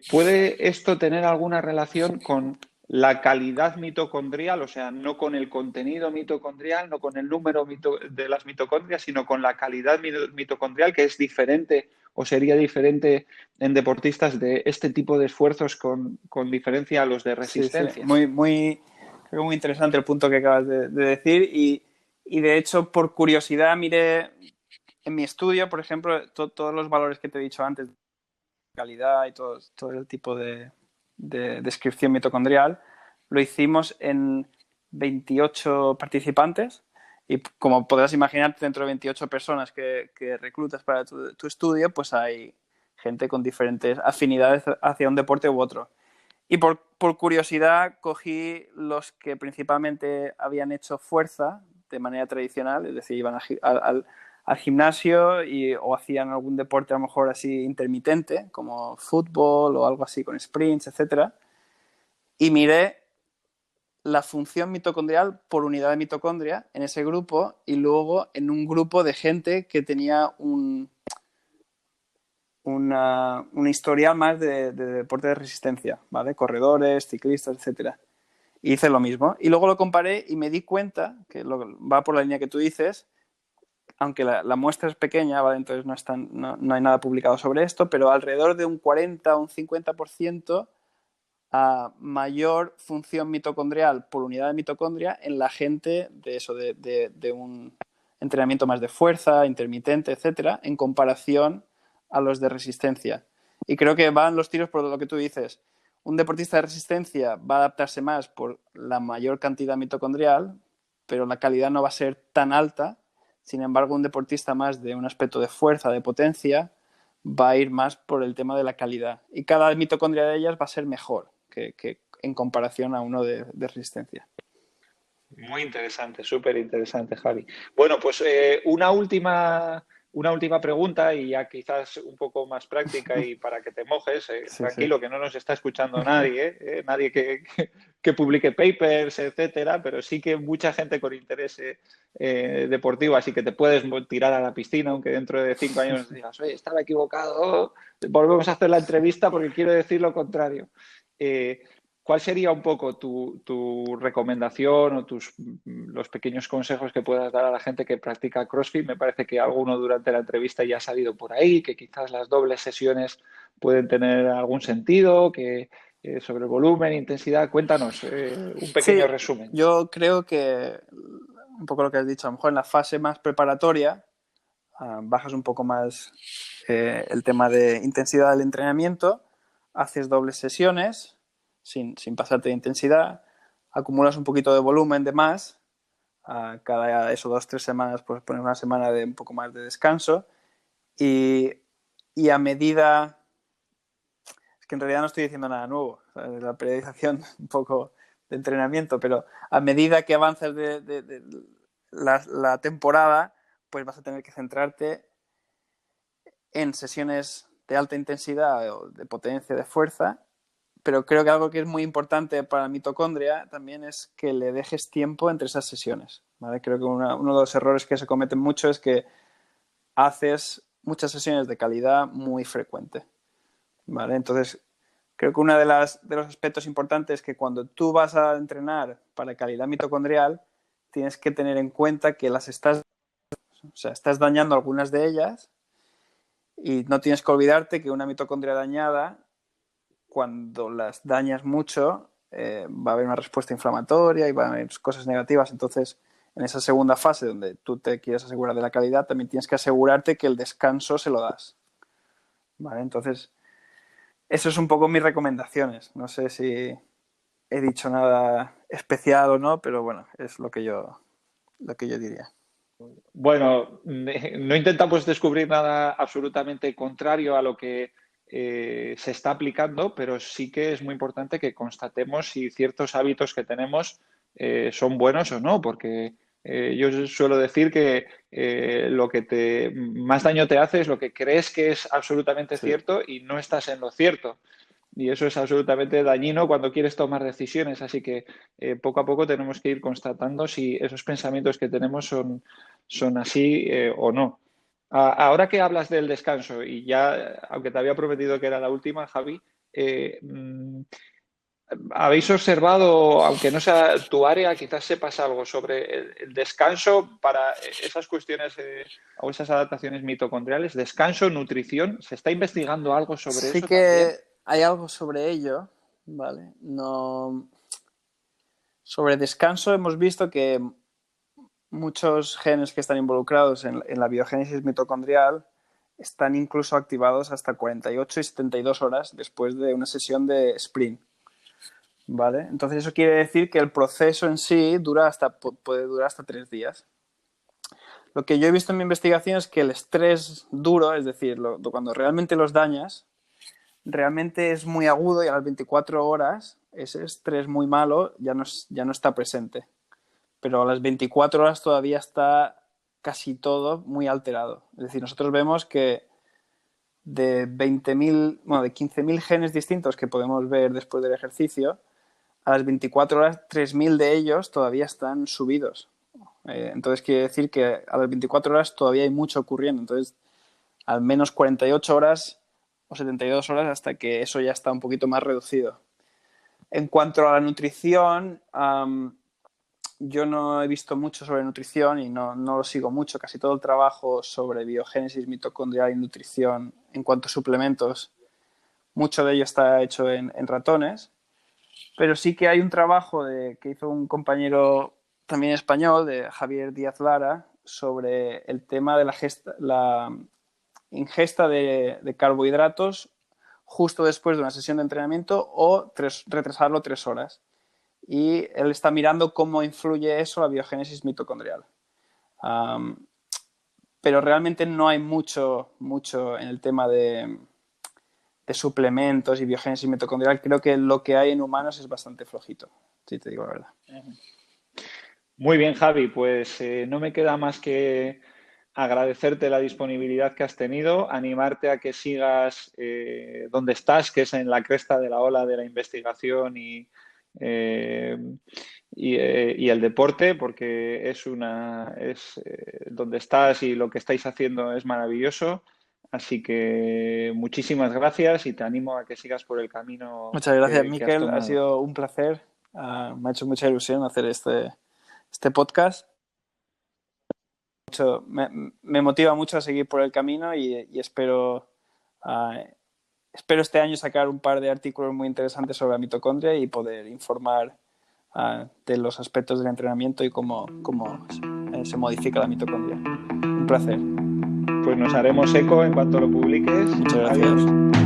F: ¿Puede esto tener alguna relación con la calidad mitocondrial, o sea, no con el contenido mitocondrial, no con el número de las mitocondrias, sino con la calidad mitocondrial, que es diferente o sería diferente en deportistas de este tipo de esfuerzos con diferencia a los de resistencia?
E: Sí, sí. Creo muy interesante el punto que acabas de decir y de hecho, por curiosidad, miré en mi estudio, por ejemplo, todos los valores que te he dicho antes, calidad y todo el tipo de descripción mitocondrial, lo hicimos en 28 participantes y como podrás imaginar, dentro de 28 personas que reclutas para tu estudio, pues hay gente con diferentes afinidades hacia un deporte u otro. Y por curiosidad cogí los que principalmente habían hecho fuerza de manera tradicional, es decir, iban al gimnasio o hacían algún deporte a lo mejor así intermitente, como fútbol o algo así con sprints, etc. Y miré la función mitocondrial por unidad de mitocondria en ese grupo y luego en un grupo de gente que tenía un historial más de deporte de resistencia, ¿vale? Corredores, ciclistas, etc. Y hice lo mismo. Y luego lo comparé y me di cuenta, que va por la línea que tú dices, aunque la muestra es pequeña, ¿vale? Entonces no hay nada publicado sobre esto, pero alrededor de un 40 o un 50% a mayor función mitocondrial por unidad de mitocondria en la gente de un entrenamiento más de fuerza, intermitente, etcétera, en comparación a los de resistencia. Y creo que van los tiros por lo que tú dices. Un deportista de resistencia va a adaptarse más por la mayor cantidad mitocondrial, pero la calidad no va a ser tan alta. Sin embargo, un deportista más de un aspecto de fuerza, de potencia, va a ir más por el tema de la calidad. Y cada mitocondria de ellas va a ser mejor que en comparación a uno de resistencia.
F: Muy interesante, súper interesante, Javi. Bueno, pues una última pregunta y ya quizás un poco más práctica y para que te mojes.
E: Sí,
F: Tranquilo,
E: sí.
F: que no nos está escuchando nadie, nadie que publique papers, etcétera, pero sí que mucha gente con interés deportivo, así que te puedes tirar a la piscina, aunque dentro de 5 años digas, oye, estaba equivocado, volvemos a hacer la entrevista porque quiero decir lo contrario. ¿Cuál sería un poco tu recomendación o los pequeños consejos que puedas dar a la gente que practica CrossFit? Me parece que alguno durante la entrevista ya ha salido por ahí, que quizás las dobles sesiones pueden tener algún sentido, que sobre el volumen, intensidad. Cuéntanos un pequeño
E: Sí,
F: resumen.
E: yo creo que un poco lo que has dicho, a lo mejor en la fase más preparatoria bajas un poco más el tema de intensidad del entrenamiento, haces dobles sesiones sin pasarte de intensidad, acumulas un poquito de volumen de más, cada 2-3 semanas pues pones una semana de un poco más de descanso y a medida, es que en realidad no estoy diciendo nada nuevo, ¿sabes? La periodización un poco de entrenamiento, pero a medida que avanzas de la temporada, pues vas a tener que centrarte en sesiones de alta intensidad o de potencia, de fuerza, pero creo que algo que es muy importante para la mitocondria también es que le dejes tiempo entre esas sesiones, ¿vale? Creo que uno de los errores que se cometen mucho es que haces muchas sesiones de calidad muy frecuente, ¿vale? Entonces, creo que uno de los aspectos importantes es que cuando tú vas a entrenar para calidad mitocondrial, tienes que tener en cuenta que estás dañando algunas de ellas y no tienes que olvidarte que una mitocondria dañada, cuando las dañas mucho, va a haber una respuesta inflamatoria y va a haber cosas negativas. Entonces, en esa segunda fase donde tú te quieres asegurar de la calidad, también tienes que asegurarte que el descanso se lo das, ¿vale? Entonces, eso es un poco mis recomendaciones. No sé si he dicho nada especial o no, pero bueno, es lo que yo diría.
F: Bueno, no intentamos descubrir nada absolutamente contrario a lo que se está aplicando, pero sí que es muy importante que constatemos si ciertos hábitos que tenemos son buenos o no, porque yo suelo decir que lo que más daño te hace es lo que crees que es absolutamente
E: Sí.
F: cierto y no estás en lo cierto. Y eso es absolutamente dañino cuando quieres tomar decisiones. Así que poco a poco tenemos que ir constatando si esos pensamientos que tenemos son así o no. Ahora que hablas del descanso, y ya, aunque te había prometido que era la última, Javi, ¿habéis observado, aunque no sea tu área, quizás sepas algo sobre el descanso para esas cuestiones o esas adaptaciones mitocondriales? Descanso, nutrición, ¿se está investigando algo sobre
E: Sí
F: eso también?
E: que hay algo sobre ello, ¿vale? No... Sobre descanso hemos visto que muchos genes que están involucrados en la biogénesis mitocondrial están incluso activados hasta 48 y 72 horas después de una sesión de sprint, ¿vale? Entonces eso quiere decir que el proceso en sí puede durar hasta 3 días. Lo que yo he visto en mi investigación es que el estrés duro, es decir, cuando realmente los dañas, realmente es muy agudo y a las 24 horas ese estrés muy malo ya no está presente. Pero a las 24 horas todavía está casi todo muy alterado. Es decir, nosotros vemos que de 15.000 genes distintos que podemos ver después del ejercicio, a las 24 horas 3.000 de ellos todavía están subidos. Entonces quiere decir que a las 24 horas todavía hay mucho ocurriendo. Entonces, al menos 48 horas o 72 horas hasta que eso ya está un poquito más reducido. En cuanto a la nutrición, yo no he visto mucho sobre nutrición y no lo sigo mucho. Casi todo el trabajo sobre biogénesis mitocondrial y nutrición en cuanto a suplementos, mucho de ello está hecho en ratones. Pero sí que hay un trabajo que hizo un compañero también español, de Javier Díaz Lara, sobre el tema de la ingesta de carbohidratos justo después de una sesión de entrenamiento o retrasarlo 3 horas. Y él está mirando cómo influye eso a la biogénesis mitocondrial. pero realmente no hay mucho en el tema de suplementos y biogénesis mitocondrial. Creo que lo que hay en humanos es bastante flojito, si te digo la verdad.
F: Muy bien, Javi, pues no me queda más que agradecerte la disponibilidad que has tenido, animarte a que sigas donde estás, que es en la cresta de la ola de la investigación y el deporte, porque es donde estás y lo que estáis haciendo es maravilloso. Así que muchísimas gracias y te animo a que sigas por el camino.
E: Muchas gracias,
F: que has
E: Miquel.
F: tomado.
E: Ha sido un placer. Me ha hecho mucha ilusión hacer este podcast. Me motiva mucho a seguir por el camino y espero este año sacar un par de artículos muy interesantes sobre la mitocondria y poder informar de los aspectos del entrenamiento y cómo se modifica la mitocondria. Un placer.
F: Pues nos haremos eco en cuanto lo publiques.
E: Muchas gracias.
F: Adiós.